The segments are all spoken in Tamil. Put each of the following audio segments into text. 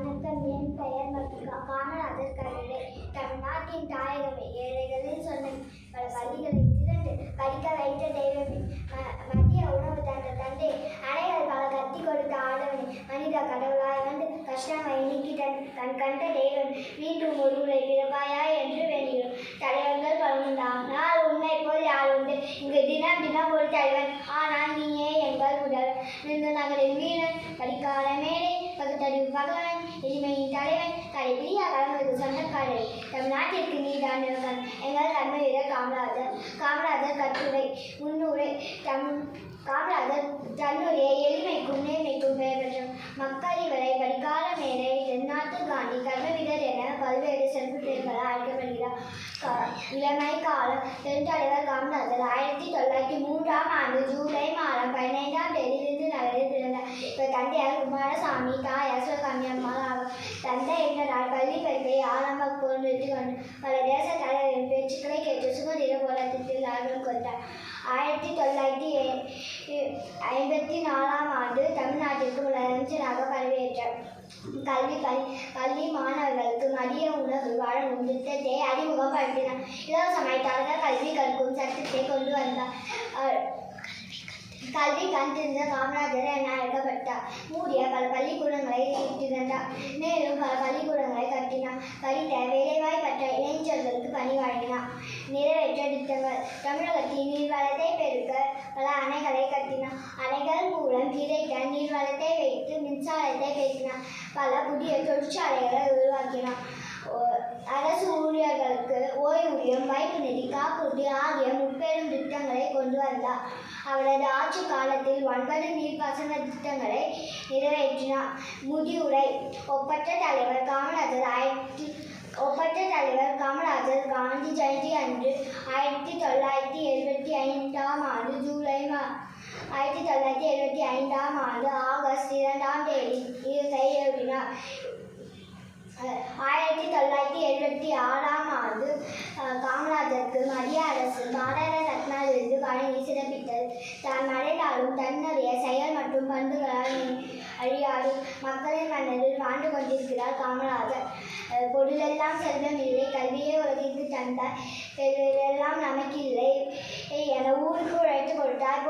வணக்கம். என் பெயர் மல்லிகா. காமராஜர் கல்லூரி தமிழ்நாட்டின் தாயகமே. ஏழைகளின் சொன்ன பல பள்ளிகளை திறந்து படிக்க வைத்த தெய்வமே. மதிய உணவு தந்த தந்தை, அணைகள் பல கத்தி கொடுத்த ஆடவனே. மனித கடவுளாய் வந்து கஷ்டங்களை நீக்கி தன் கண்ட தெய்வம். மீண்டும் ஒரு முறை பிறப்பாயா என்று வேண்டுகிறோம். தலைவர்கள் பலமுண்டானால் உன்னை போல் யார் உண்டு? இங்கு தினம் தினம் ஒரு தலைவன், ஆனால் நீயே எங்கள் முதல்வன். விருது நகரின் வீரன், படிக்காத மேடை, பகுத்தறிவு பகவன், எளிமையின் தலைவன், கடைபிடியா கலங்களுக்கு சொந்தக்காரர். தமிழ்நாட்டிற்கு நீதான் நிலவன். எங்கள் கர்ம வீரர் காமராஜர். காமராஜர் கட்டுரை முன்னுரை. காமராஜர் தன்னுடைய எளிமைக்கும் நேர்மைக்கும் பெயர் பெற்றார். மக்கள் இவரை படிக்காத மேடை, தென்னாட்டு காந்தி, கர்ம வீரர் என பல்வேறு சிறப்பு பெயர்களால் அழைக்கப்படுகிறார். இளமை காலம். பெருந்தலைவர் காமராஜர் 1903 ஜூலை மாதம் 15ஆம் தேதி விருது நகரில் பிறந்தார். இவர் தந்தையார் குமாரசாமி, தாயார் சிவகாமி அம்மாள் ஆவார். தந்தை என்றால் பள்ளி படிப்பை ஆரம்ப போல் நிறுத்திக் கொண்டு பல தேச தலைவரின் பேச்சுக்களை கேட்டு சுதந்திர போராட்டத்தில் ஆர்வம் கொண்டார். 1954 தமிழ்நாட்டிற்கு முதலமைச்சராக பதவியேற்றார். பள்ளி மாணவர்களுக்கு மதிய உணவு வழங்கும் திட்டத்தை அறிமுகப்படுத்தினார். இலவசமாய் தரக கல்வி கற்கும் சட்டத்தை கொண்டு வந்தார். கல்வி கண் தெரிந்த காமராஜர் என அழைக்கப்பட்டார். மூடிய பல பள்ளிக்கூடங்களை திறந்தார். மேலும் பல பள்ளிக்கூடங்களை கட்டினார். படித்த வேலைவாய்ப்பற்ற இளைஞர்களுக்கு பணி வழங்கினார். நிறைவேற்ற திட்டங்கள். தமிழகத்தின் நீர்வளத்தை பெருக்க பல அணைகளை கட்டினார். அணைகள் மூலம் கிடைத்த நீர்வளத்தை வைத்து மின்சாரத்தை பெருக்கினார். பல புதிய தொழிற்சாலைகளை உருவாக்கினார். அரசு ஊழியர்களுக்கு ஓய்வூதியம், வைப்பு நிதி, காப்பீடு ஆகிய முப்பெரும் திட்டங்களை கொண்டு வந்தார். அவரது ஆட்சி காலத்தில் 9 நீர்ப்பாசன திட்டங்களை நிறைவேற்றினார். முடிவுரை. ஒப்பற்ற தலைவர் காமராஜர் காந்தி ஜெயந்தி அன்று 1975 ஜூலை 1975 ஆகஸ்ட் 2ஆம் தேதி இதை எழுதினார். 1976 காமராஜருக்கு மத்திய அரசு பாரத ரத்னா விருது வழங்கி சிறப்பித்தது. தான் மறைந்தாலும் தன்னுடைய செயல் மற்றும் பண்புகளால் அழியாது மக்களின் மனதில் வாழ்ந்து கொண்டிருக்கிறார் காமராஜர். பொருளெல்லாம் செல்வம் இல்லை, கல்வியை உலகிற்கு தந்தார். பெருவெல்லாம் நமக்கு இல்லை என ஊருக்கு உழைத்து கொடுத்தார்.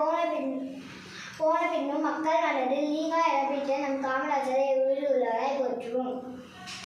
போன பின்னும் மக்கள் மனதில் நீங்கா இழப்பிட்ட நம் காமராஜரை உயிர் உள்ளவராய் போற்றுவோம்.